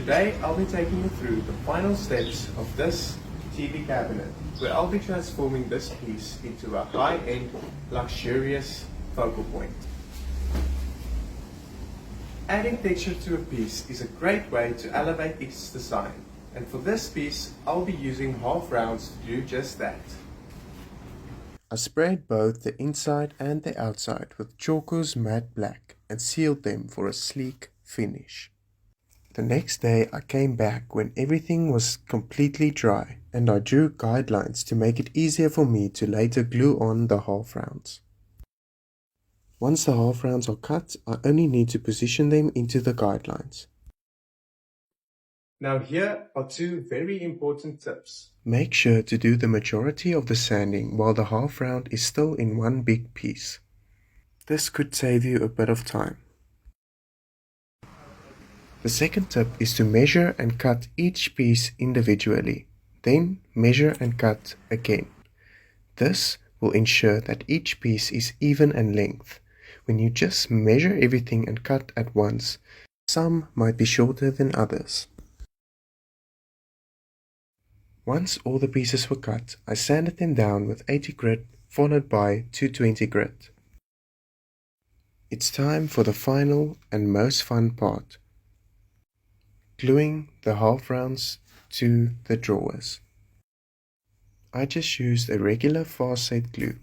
Today I'll be taking you through the final steps of this TV cabinet, where I'll be transforming this piece into a high-end, luxurious focal point. Adding texture to a piece is a great way to elevate its design, and for this piece I'll be using half rounds to do just that. I sprayed both the inside and the outside with Tjhoko's matte black and sealed them for a sleek finish. The next day I came back when everything was completely dry, and I drew guidelines to make it easier for me to later glue on the half rounds. Once the half rounds are cut, I only need to position them into the guidelines. Now here are two very important tips. Make sure to do the majority of the sanding while the half round is still in one big piece. This could save you a bit of time. The second tip is to measure and cut each piece individually, then measure and cut again. This will ensure that each piece is even in length. When you just measure everything and cut at once, some might be shorter than others. Once all the pieces were cut, I sanded them down with 80 grit followed by 220 grit. It's time for the final and most fun part. Gluing the half rounds to the drawers. I just used a regular fast set glue.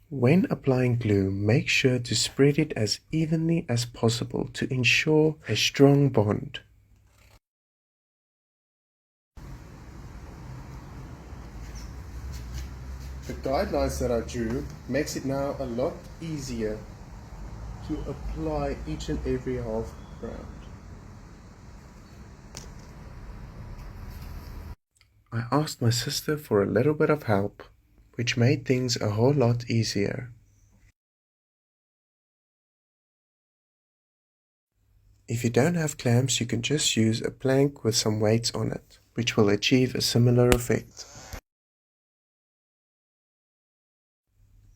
When applying glue, make sure to spread it as evenly as possible to ensure a strong bond. The guidelines that I drew makes it now a lot easier to apply each and every half round. I asked my sister for a little bit of help, which made things a whole lot easier. If you don't have clamps, you can just use a plank with some weights on it, which will achieve a similar effect.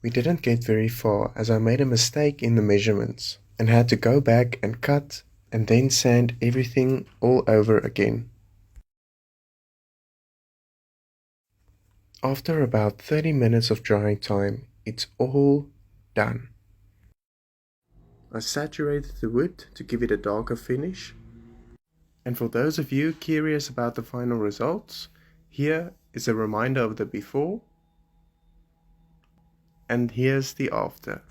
We didn't get very far as I made a mistake in the measurements and had to go back and cut and then sand everything all over again. After about 30 minutes of drying time, it's all done. I saturated the wood to give it a darker finish. And for those of you curious about the final results, here is a reminder of the before, and here's the after.